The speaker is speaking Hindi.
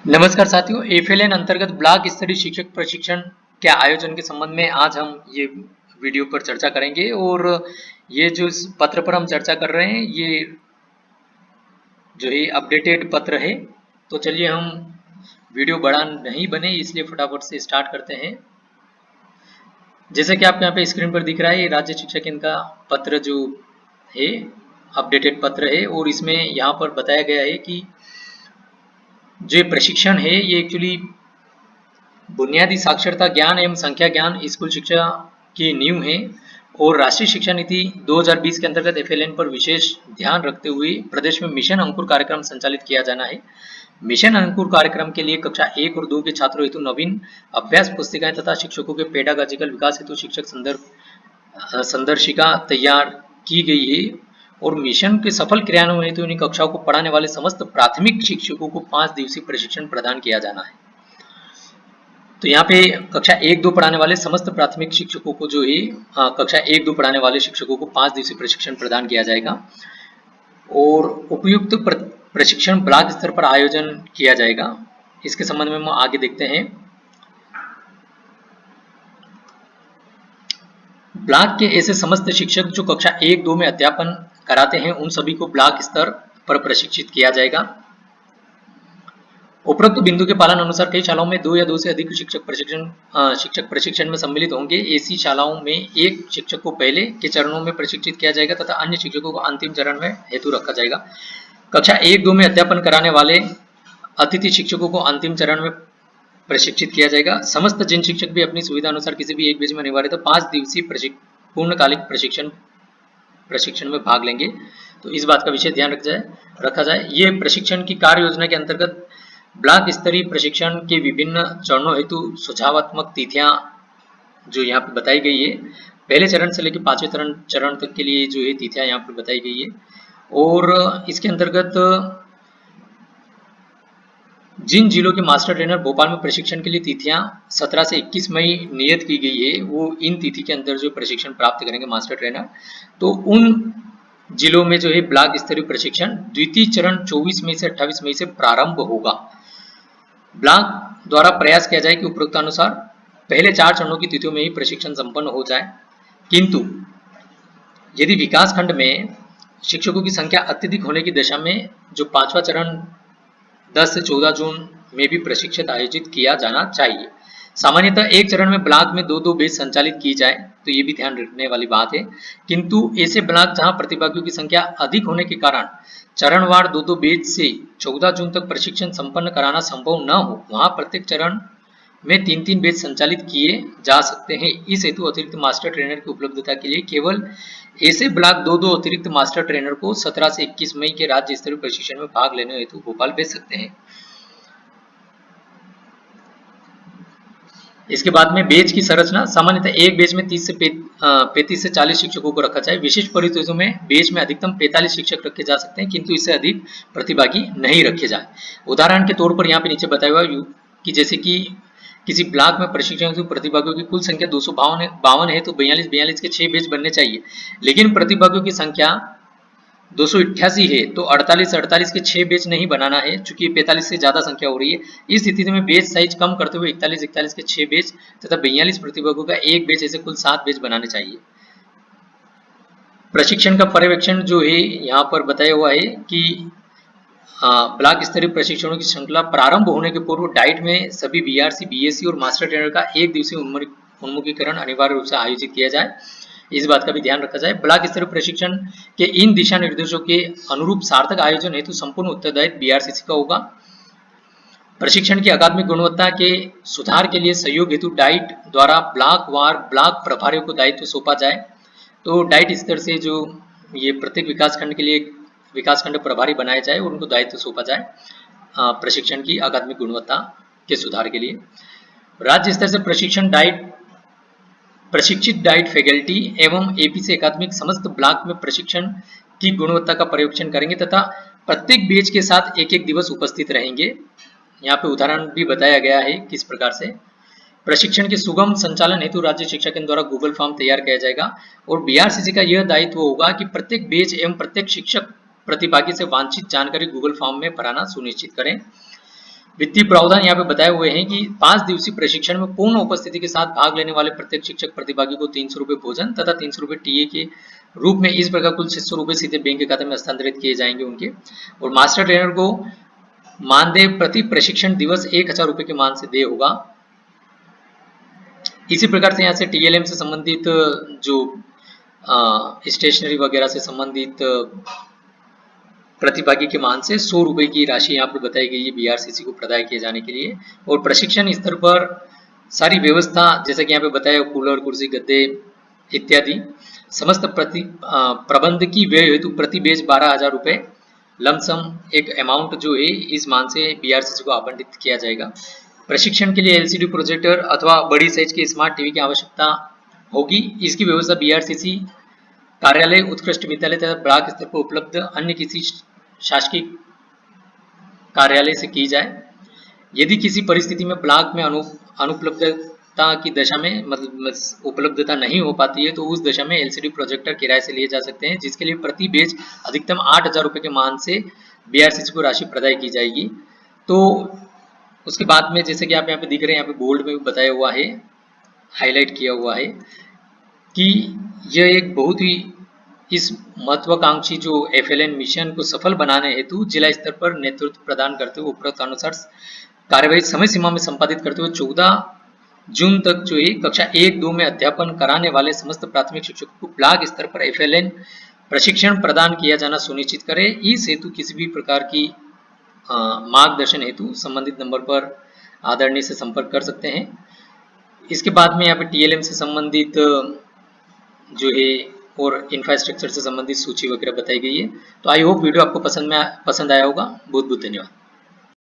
नमस्कार साथियों, एफएलएन अंतर्गत ब्लॉक स्तरीय शिक्षक प्रशिक्षण के आयोजन के संबंध में आज हम ये वीडियो पर चर्चा करेंगे। और ये जो इस पत्र पर हम चर्चा कर रहे हैं ये जो है अपडेटेड पत्र है। तो चलिए हम वीडियो बड़ा नहीं बने इसलिए फटाफट से स्टार्ट करते हैं। जैसे कि आपको यहाँ पे स्क्रीन पर दिख रहा है, ये राज्य शिक्षा केंद्र का पत्र जो है अपडेटेड पत्र है। और इसमें यहाँ पर बताया गया है कि जो प्रशिक्षण है ये एक्चुअली बुनियादी साक्षरता ज्ञान एवं संख्या ज्ञान स्कूल शिक्षा की नींव है। और राष्ट्रीय शिक्षा नीति 2020 के अंतर्गत एफएलएन पर विशेष ध्यान रखते हुए प्रदेश में मिशन अंकुर कार्यक्रम संचालित किया जाना है। मिशन अंकुर कार्यक्रम के लिए कक्षा 1 और 2 के छात्रों हेतु नवीन अभ्यास पुस्तिकाएं तथा शिक्षकों के पेडागॉजिकल विकास हेतु शिक्षक संदर्शिका तैयार की गई है। और मिशन के सफल क्रियान्वयन हेतु इन कक्षाओं को पढ़ाने वाले समस्त प्राथमिक शिक्षकों को 5 दिवसीय प्रशिक्षण प्रदान किया जाना है। तो यहाँ पे कक्षा 1-2 पढ़ाने वाले समस्त प्राथमिक शिक्षकों को जो है कक्षा 1-2 पढ़ाने वाले शिक्षकों को 5 दिवसीय प्रशिक्षण प्रदान किया जाएगा। और उपयुक्त प्रशिक्षण ब्लॉक स्तर पर आयोजन किया जाएगा। इसके संबंध में हम आगे देखते हैं। ब्लॉक के ऐसे समस्त शिक्षक जो कक्षा 1-2 में अध्यापन कराते हैं उन सभी को ब्लॉक स्तर पर प्रशिक्षित किया जाएगा। उपरोक्त बिंदु के पालन अनुसार कई शालाओं में 2 या 2 से अधिक शिक्षक प्रशिक्षण में सम्मिलित होंगे। ऐसी शालाओं में एक शिक्षक को पहले के चरणों में प्रशिक्षित किया जाएगा तथा अन्य शिक्षकों को अंतिम चरण में हेतु रखा जाएगा। कक्षा 1-2 में अध्यापन कराने वाले अतिथि शिक्षकों को अंतिम चरण में प्रशिक्षित किया जाएगा। समस्त जिन शिक्षक भी अपनी सुविधा अनुसार किसी भी एक बैच में अनिवार्य तो 5 दिवसीय पूर्णकालिक प्रशिक्षण में भाग लेंगे। तो इस बात का विशेष ध्यान रखा जाए। ये प्रशिक्षण की कार्य योजना के अंतर्गत ब्लॉक स्तरीय प्रशिक्षण के विभिन्न चरणों हेतु सुझावात्मक तिथियां जो यहाँ पर बताई गई है। पहले चरण से लेकर 5वें चरण तक के लिए जो है तिथियां यहाँ पर बताई गई है। और इसके अंतर्गत जिन जिलों के मास्टर ट्रेनर भोपाल में प्रशिक्षण के लिए तिथियां 17 से 21 मई नियत की गई है, वो इन तिथि के अंदर जो प्रशिक्षण प्राप्त करेंगे मास्टर ट्रेनर, तो उन जिलों में जो है ब्लॉक स्तरीय प्रशिक्षण द्वितीय चरण 24 मई से 28 मई से प्रारंभ होगा। ब्लॉक द्वारा प्रयास किया जाए कि उपरोक्तानुसार पहले 4 चरणों की तिथियों में ही प्रशिक्षण संपन्न हो जाए। किंतु यदि विकास खंड में शिक्षकों की संख्या अत्यधिक होने की दशा में जो 5वां चरण 10 से 14 जून में भी प्रशिक्षण आयोजित किया जाना चाहिए। सामान्यतः एक चरण में ब्लॉक में 2-2 बैच संचालित की जाए, तो ये भी ध्यान रखने वाली बात है। किंतु ऐसे ब्लॉक जहां प्रतिभागियों की संख्या अधिक होने के कारण चरणवार 2-2 बैच से 14 जून तक प्रशिक्षण संपन्न कराना संभव न हो, वहां प्रत्येक चरण में 3-3 बैच संचालित किए जा सकते हैं। इस हेतु अतिरिक्त मास्टर ट्रेनर की उपलब्धता के लिए केवल ऐसे ब्लॉक 2-2 अतिरिक्त मास्टर ट्रेनर को 17 से 21 मई के राज्य स्तरीय प्रशिक्षण में भाग लेने हेतु भोपाल भेज सकते हैं। इसके बाद में बैच की संरचना, सामान्यतः एक बैच में 35 से 40 शिक्षकों को रखा जाए। विशेष परिस्थितियों में बैच में अधिकतम 45 शिक्षक रखे जा सकते हैं, किंतु इससे अधिक प्रतिभागी नहीं रखे जाए। उदाहरण के तौर पर यहाँ पे नीचे बताया हुआ कि जैसे कि किसी ब्लॉक में प्रशिक्षण हेतु प्रतिभागियों की कुल संख्या 252 है तो 42 के 6 बैच बनने चाहिए। लेकिन प्रतिभागियों की संख्या 288 है तो 48 के 6 बैच नहीं बनाना है, चूंकि 45 से ज्यादा संख्या हो रही है। इस स्थिति में बैच साइज कम करते हुए 41 के 6 बैच तथा 42 प्रतिभागियों का एक बैच, ऐसे कुल 7 बैच बनाने चाहिए। प्रशिक्षण का पर्यवेक्षण जो है यहाँ पर बताया हुआ है कि ब्लॉक स्तरीय प्रशिक्षणों की श्रृंखला प्रारंभ होने के पूर्व डाइट में सभी बीआरसी, बीएससी और मास्टर ट्रेनर का एक दिवसीय उन्मुखीकरण अनिवार्य रूप से आयोजित किया जाए। इस बात का भी ध्यान रखा जाए। ब्लॉक स्तरीय प्रशिक्षण के इन दिशा निर्देशों के अनुरूप सार्थक आयोजन हेतु संपूर्ण उत्तरदायित्व बीआरसीसी का होगा। प्रशिक्षण की अकादमिक गुणवत्ता के सुधार के लिए सहयोग हेतु डाइट द्वारा ब्लॉक वार ब्लॉक प्रभारियों को दायित्व सौंपा जाए। तो डाइट स्तर से जो ये प्रत्येक विकासखंड के लिए विकासखंड प्रभारी बनाए जाए और उनको दायित्व सौंपा जाए प्रशिक्षण की अकादमिक गुणवत्ता के सुधार के लिए। राज्य स्तर से प्रशिक्षित डाइट फैकल्टी एवं एपीसी अकादमिक समस्त ब्लॉक में प्रशिक्षण की गुणवत्ता का पर्यवेक्षण करेंगे तथा प्रत्येक बैच के साथ एक दिवस उपस्थित रहेंगे। यहाँ पे उदाहरण भी बताया गया है किस प्रकार से। प्रशिक्षण के सुगम संचालन हेतु राज्य शिक्षा केंद्र द्वारा गूगल फॉर्म तैयार किया जाएगा और बीआरसीसी का यह दायित्व होगा कि प्रत्येक बैच एवं प्रत्येक शिक्षक प्रतिभागी से वांछित जानकारी गूगल फॉर्म में भराना सुनिश्चित करें। वित्तीय प्रावधान यहाँ पे बताए हुए हैं कि 5 दिवसीय प्रशिक्षण में पूर्ण उपस्थिति के साथ भाग लेने वाले प्रत्येक शिक्षक प्रतिभागी को 300 रुपये भोजन तथा 300 रुपये टीए के रूप में इस प्रकार कुल 600 रुपये सीधे बैंक के खाते में हस्तांतरित किए जाएंगे उनके। और मास्टर ट्रेनर को मानदेय प्रति प्रशिक्षण दिवस 1000 रुपये के मान से देय होगा। इसी प्रकार से यहाँ से टीएलएम से संबंधित जो स्टेशनरी वगैरह से संबंधित प्रतिभागी के मान से 100 रुपये की राशि यहाँ पर बताई गई है बीआरसीसी को प्रदान किए जाने के लिए। और प्रशिक्षण स्तर पर सारी व्यवस्था जैसा कि यहाँ पे बताया, कूलर, कुर्सी, गद्दे इत्यादि समस्त प्रबंध की व्यय हेतु प्रति बैच 12,000 रुपये लमसम एक अमाउंट जो है इस मान से बीआरसीसी को आवंटित किया जाएगा। प्रशिक्षण के लिए एलसीडी प्रोजेक्टर अथवा बड़ी साइज के स्मार्ट टीवी की आवश्यकता होगी। इसकी व्यवस्था बीआरसीसी कार्यालय, उत्कृष्ट विद्यालय तथा ब्लॉक स्तर पर उपलब्ध अन्य किसी शासकीय कार्यालय से की जाए। यदि किसी परिस्थिति में ब्लॉक में अनुपलब्धता की दशा में मतलब उपलब्धता नहीं हो पाती है तो उस दशा में एलसीडी प्रोजेक्टर किराए से लिए जा सकते हैं, जिसके लिए प्रति बैच अधिकतम 8,000 रुपये के मान से बीआरसीसी को राशि प्रदान की जाएगी। तो उसके बाद में जैसे कि आप यहाँ पे दिख रहे हैं, यहाँ पे बोल्ड में भी बताया हुआ है, हाईलाइट किया हुआ है कि यह एक बहुत ही इस महत्वाकांक्षी जो एफएलएन मिशन को सफल बनाने हेतु जिला स्तर पर नेतृत्व प्रदान करते हुए उपरोक्त अनुसार कार्यवाही समय सीमा में संपादित करते हुए 14 जून तक जो है कक्षा 1-2 में अध्यापन कराने वाले समस्त प्राथमिक शिक्षकों को ब्लॉक स्तर पर एफएलएन प्रशिक्षण प्रदान किया जाना सुनिश्चित करे। इस हेतु किसी भी प्रकार की मार्गदर्शन हेतु संबंधित नंबर पर आदरणीय से संपर्क कर सकते हैं। इसके बाद में यहाँ पे टीएलएम से संबंधित जो है और इंफ्रास्ट्रक्चर से संबंधित सूची वगैरह बताई गई है। तो आई होप वीडियो आपको पसंद आया होगा। बहुत बहुत धन्यवाद।